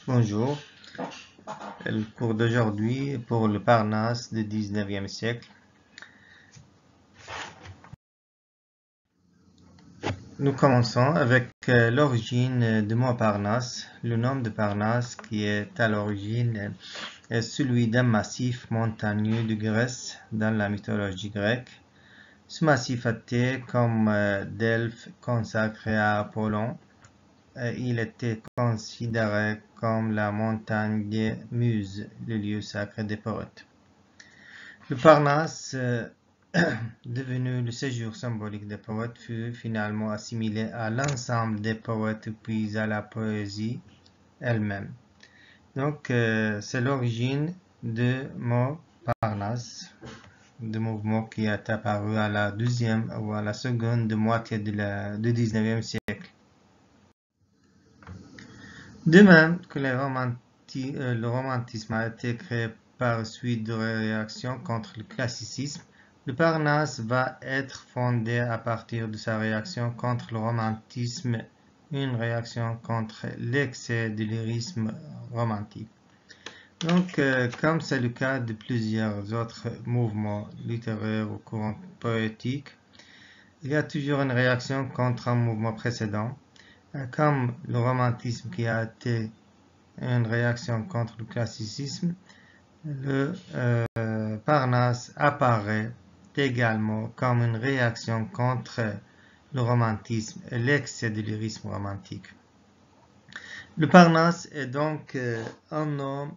Bonjour, le cours d'aujourd'hui pour le Parnasse du 19e siècle. Nous commençons avec l'origine du mot Parnasse. Le nom de Parnasse qui est à l'origine est celui d'un massif montagneux de Grèce dans la mythologie grecque. Ce massif était comme Delphes consacré à Apollon. Il était considéré comme la montagne des Muses, le lieu sacré des poètes. Le Parnasse, devenu le séjour symbolique des poètes, fut finalement assimilé à l'ensemble des poètes puis à la poésie elle-même. Donc, c'est l'origine du mot Parnasse, du mouvement qui est apparu à la deuxième ou à la seconde moitié du 19e siècle. De même que le romantisme a été créé par suite de réactions contre le classicisme, le Parnasse va être fondé à partir de sa réaction contre le romantisme, une réaction contre l'excès de lyrisme romantique. Donc, comme c'est le cas de plusieurs autres mouvements littéraires ou courants poétiques, il y a toujours une réaction contre un mouvement précédent, comme le romantisme qui a été une réaction contre le classicisme. Le Parnasse apparaît également comme une réaction contre le romantisme et l'excès de lyrisme romantique. Le Parnasse est donc un nom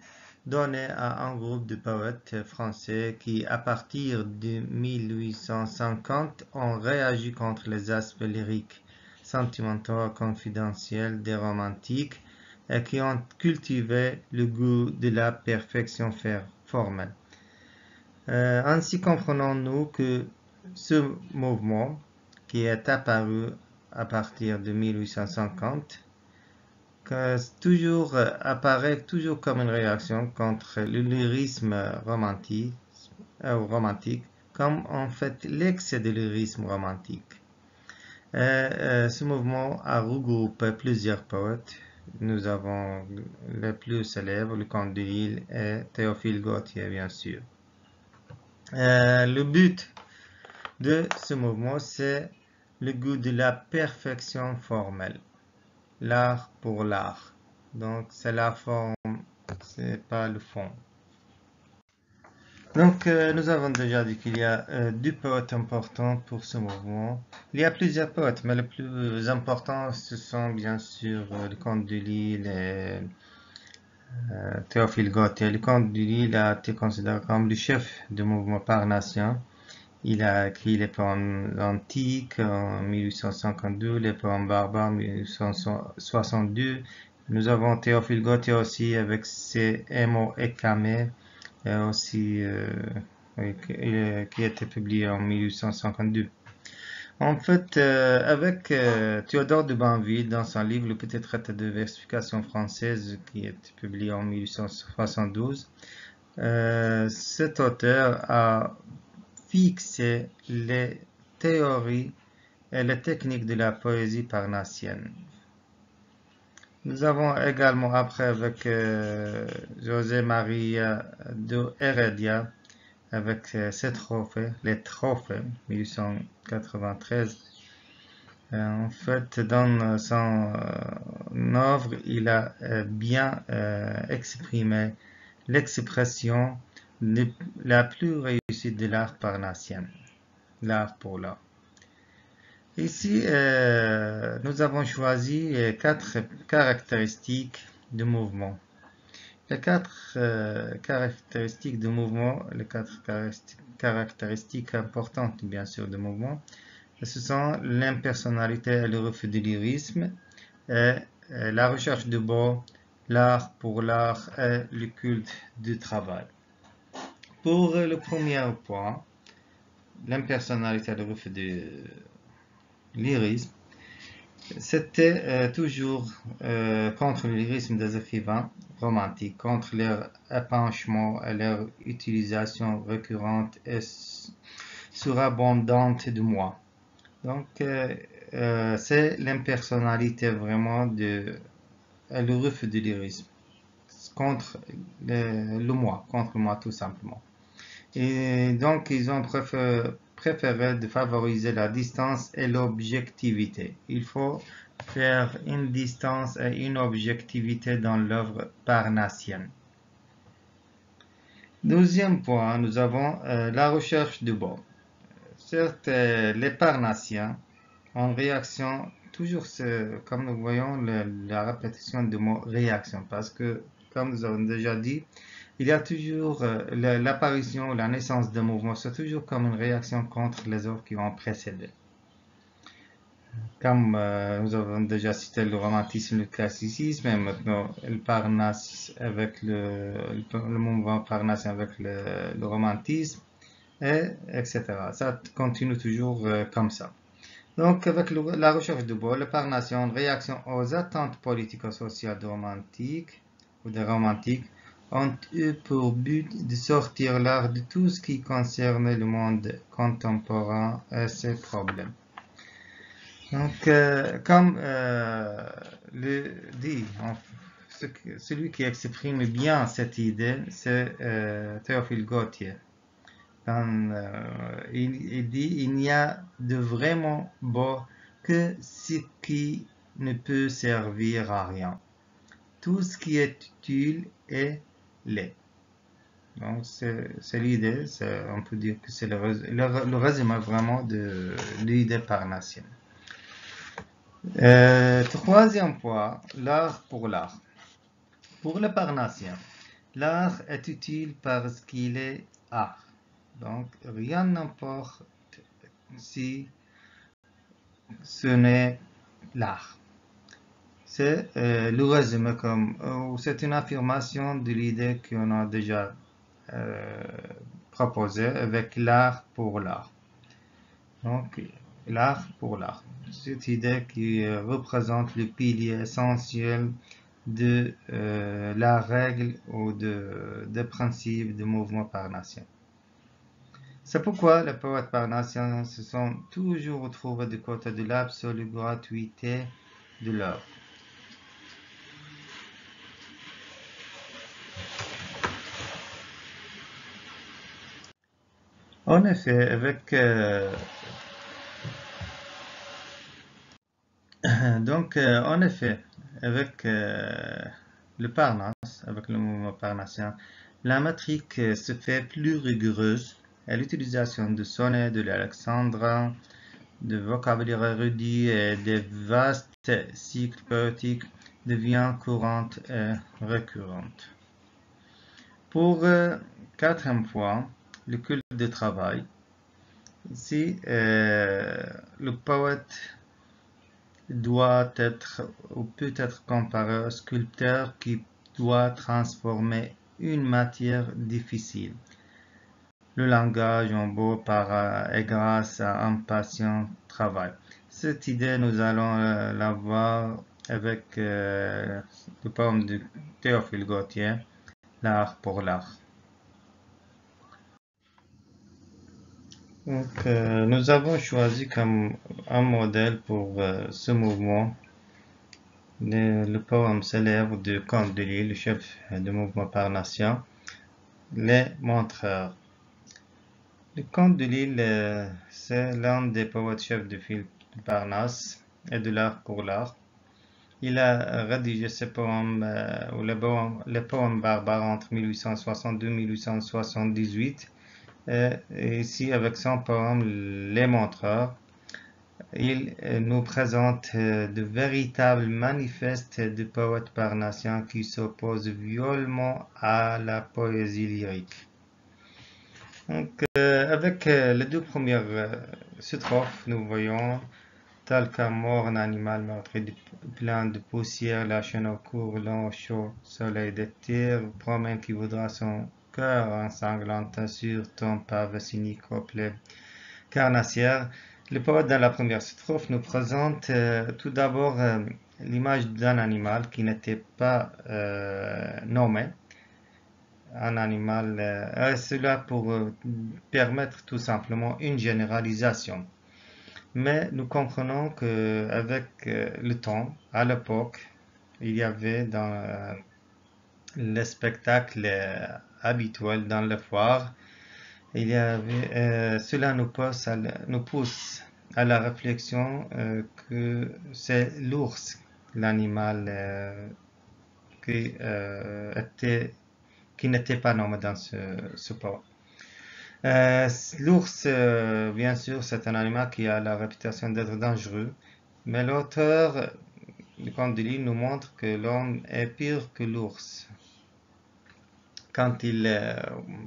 donné à un groupe de poètes français qui, à partir de 1850, ont réagi contre les aspects lyriques, sentimentaux, confidentiels des romantiques et qui ont cultivé le goût de la perfection formelle. Ainsi comprenons-nous que ce mouvement, qui est apparu à partir de 1850, apparaît toujours comme une réaction contre le lyrisme romantique, comme en fait l'excès de lyrisme romantique. Ce mouvement a regroupé plusieurs poètes. Nous avons les plus célèbres, le Comte de Lille et Théophile Gautier, bien sûr. Le but de ce mouvement, c'est le goût de la perfection formelle. L'art pour l'art. Donc, c'est la forme, c'est pas le fond. Donc, nous avons déjà dit qu'il y a deux poètes importants pour ce mouvement. Il y a plusieurs poètes, mais les plus importants, ce sont bien sûr le Comte de Lille et Théophile Gautier. Le Comte de Lille a été considéré comme le chef du mouvement parnassien. Il a écrit les poèmes antiques en 1852, les poèmes barbares en 1862. Nous avons Théophile Gautier aussi avec ses Émo et Camée, aussi qui a été publié en 1852. En fait, avec Théodore de Banville dans son livre Le Petit traité de versification française qui a été publié en 1872, cet auteur a fixé les théories et les techniques de la poésie parnassienne. Nous avons également après avec José María de Heredia avec ses trophées, les trophées 1893. En fait, dans son œuvre, il a bien exprimé l'expression la plus réussie de l'art parnassien, l'art pour l'art. Ici, nous avons choisi 4 caractéristiques du mouvement. Les 4 caractéristiques du mouvement, les 4 caractéristiques importantes, bien sûr, du mouvement, ce sont l'impersonnalité et le refus du lyrisme, et la recherche du beau, l'art pour l'art et le culte du travail. Pour le premier point, l'impersonnalité et le refus du lyrisme, c'était toujours contre le lyrisme des écrivains romantiques, contre leur épanchement et leur utilisation récurrente et surabondante de moi. Donc, c'est l'impersonnalité vraiment le refus du lyrisme. contre le moi, contre moi tout simplement. Et donc, ils ont préféré de favoriser la distance et l'objectivité. Il faut faire une distance et une objectivité dans l'œuvre parnassienne. Deuxième point, nous avons la recherche du beau. Certes, les parnassiens, en réaction, toujours comme nous voyons la répétition du mot réaction, parce que, comme nous avons déjà dit, il y a toujours l'apparition ou la naissance de mouvements, c'est toujours comme une réaction contre les œuvres qui ont précédé. Comme nous avons déjà cité le romantisme et le classicisme, et maintenant le Parnasse avec le mouvement parnassien avec le romantisme, etc. Ça continue toujours comme ça. Donc, avec la recherche du beau, le Parnassien, en réaction aux attentes politico-sociales des romantiques, ont eu pour but de sortir l'art de tout ce qui concerne le monde contemporain et ses problèmes. Donc, comme le dit celui qui exprime bien cette idée, c'est Théophile Gautier. Il dit il n'y a de vraiment beau que ce qui ne peut servir à rien. Tout ce qui est utile est laid. Donc, c'est l'idée, on peut dire que c'est le résumé vraiment de l'idée parnassienne. Troisième point, l'art pour l'art. Pour le parnassien, l'art est utile parce qu'il est art. Donc, rien n'importe si ce n'est l'art. C'est le résumé c'est une affirmation de l'idée qu'on a déjà proposée avec l'art pour l'art. Donc, l'art pour l'art. Cette idée qui représente le pilier essentiel de la règle ou des principes du mouvement parnassien. C'est pourquoi les poètes parnassiens se sont toujours retrouvés du côté de l'absolue gratuité de l'œuvre. En effet, avec le Parnasse, avec le mouvement parnassien, la métrique se fait plus rigoureuse et l'utilisation de sonnets de l'alexandrin, de vocabulaire érudit et des vastes cycles poétiques devient courante et récurrente. Pour quatrième point, le culte du travail. Ici, le poète doit être ou peut être comparé au sculpteur qui doit transformer une matière difficile. Le langage en beau par et grâce à un patient travail. Cette idée, nous allons la voir avec le poème de Théophile Gautier, l'art pour l'art. Donc, nous avons choisi comme un modèle pour ce mouvement le poème célèbre de Comte de Lille, le chef du mouvement parnassien, Les Montreurs. Le Comte de Lille, c'est l'un des poètes chefs de file de Parnasse et de l'art pour l'art. Il a rédigé ses poèmes, ou les poèmes barbares entre 1862 et 1878. Et ici, avec son poème Les Montreurs, il nous présente de véritables manifestes de poètes parnassiens qui s'opposent violemment à la poésie lyrique. Donc, avec les deux premières strophes, nous voyons tel qu'un morne animal meurtri plein de poussière, la chaîne au cours, long, chaud, soleil de terre, promène qui voudra son cœur ensanglanté sur ton pavé cynique au plaie carnassière. Le poète dans la première strophe nous présente tout d'abord l'image d'un animal qui n'était pas nommé. Un animal, cela pour permettre tout simplement une généralisation. Mais nous comprenons qu'avec le temps, à l'époque, il y avait le spectacle habituel dans les foires. Cela nous pousse à la réflexion que c'est l'ours, l'animal qui n'était pas nommé dans ce poème. L'ours, bien sûr, c'est un animal qui a la réputation d'être dangereux, mais l'auteur du conte de l'île nous montre que l'homme est pire que l'ours.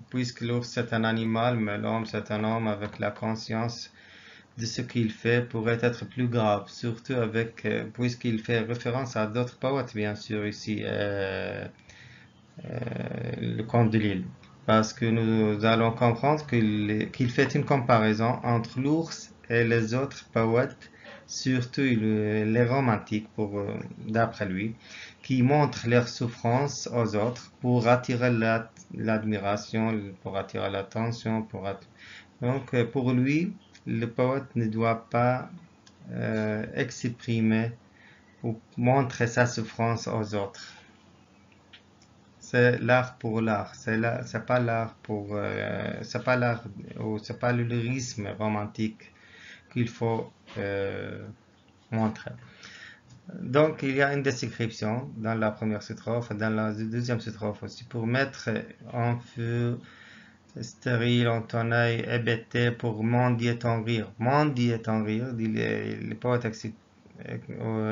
Puisque l'ours c'est un animal, mais l'homme c'est un homme avec la conscience de ce qu'il fait pourrait être plus grave, surtout puisqu'il fait référence à d'autres poètes, bien sûr, ici, le conte de l'île. Parce que nous allons comprendre qu'il fait une comparaison entre l'ours et les autres poètes, surtout les romantiques, d'après lui, qui montrent leur souffrance aux autres pour attirer l'admiration, pour attirer l'attention. Donc, pour lui, le poète ne doit pas exprimer ou montrer sa souffrance aux autres. C'est l'art pour l'art. C'est pas l'art ou c'est pas le lyrisme romantique qu'il faut montrer. Donc, il y a une description dans la première strophe et dans la deuxième strophe aussi pour mettre en feu stérile en ton œil hébété pour mendier ton rire. Mendier ton rire, les poètes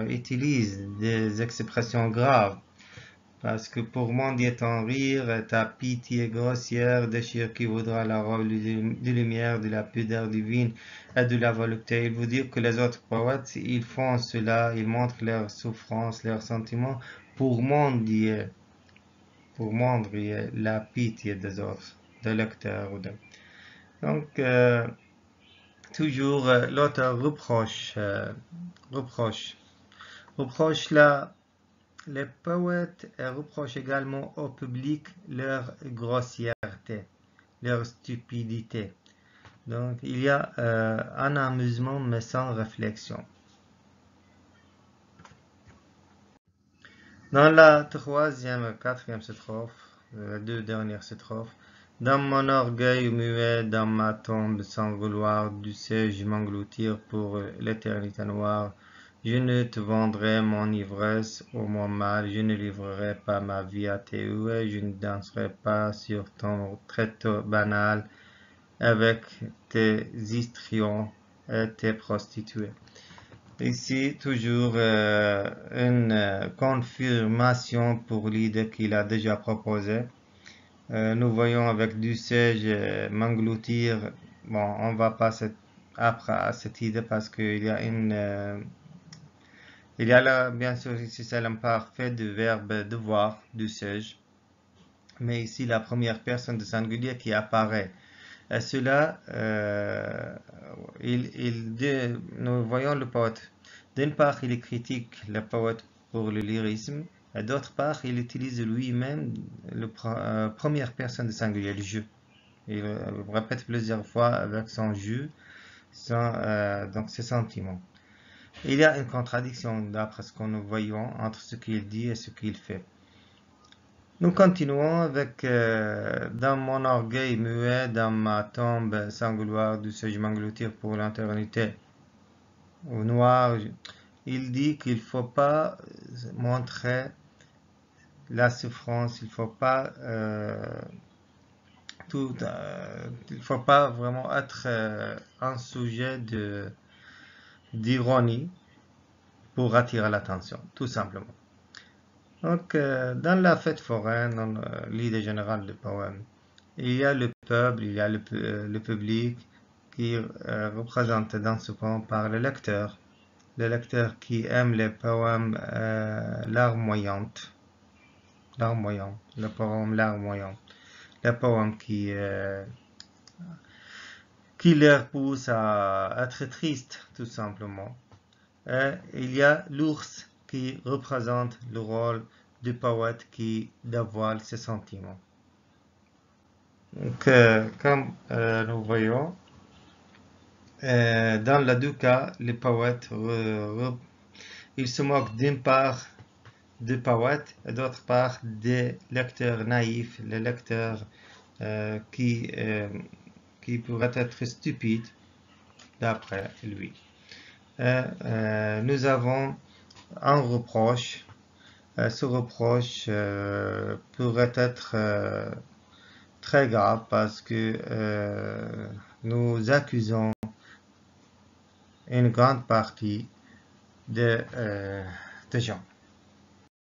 utilisent des expressions graves. Parce que pour mendier ton rire, ta pitié grossière déchire qui voudra la robe de lumière, de la pudeur divine et de la volupté. Il veut dire que les autres poètes, ils font cela, ils montrent leur souffrance, leurs sentiments pour mendier la pitié des autres, des lecteurs. Donc, toujours, l'auteur reproche les poètes reprochent également au public leur grossièreté, leur stupidité. Donc, il y a un amusement mais sans réflexion. Dans la troisième et quatrième strophe, les deux dernières strophes, dans mon orgueil muet, dans ma tombe sans vouloir, dussé-je m'engloutir pour l'éternité noire. Je ne te vendrai mon ivresse ou mon mal, je ne livrerai pas ma vie à tes huées, je ne danserai pas sur ton tréteau banal avec tes histrions et tes prostituées. Ici, toujours une confirmation pour l'idée qu'il a déjà proposée. Nous voyons avec dussé-je m'engloutir. Bon, on va passer après à cette idée parce qu'il y a il y a là, bien sûr, ici c'est l'imparfait du verbe devoir, dussé-je. Mais ici, la première personne de singulier qui apparaît. Et cela, nous voyons le poète. D'une part, il critique le poète pour le lyrisme, et d'autre part, il utilise lui-même la première personne de singulier, le je. Il répète plusieurs fois avec son je, donc ses sentiments. Il y a une contradiction, d'après ce que nous voyons, entre ce qu'il dit et ce qu'il fait. Nous continuons avec dans mon orgueil muet, dans ma tombe sans gloire, dussé-je m'engloutir pour l'éternité. Au noir, il dit qu'il ne faut pas montrer la souffrance, il faut pas il faut pas vraiment être un sujet d'ironie pour attirer l'attention, tout simplement. Donc, dans la fête foraine, dans l'idée générale du poème, il y a le peuple, il y a le public qui est représenté dans ce poème par le lecteur qui aime les poèmes larmoyantes, le poème larmoyant, les poèmes qui leur poussent à être triste, tout simplement. Et il y a l'ours qui représente le rôle du poète qui dévoile ses sentiments. Donc, comme nous voyons, dans les deux cas, les poètes ils se moquent d'une part de poètes et d'autre part des lecteurs naïfs, les lecteurs qui pourraient être stupides d'après lui. Nous avons un reproche. Ce reproche pourrait être très grave parce que nous accusons une grande partie de gens.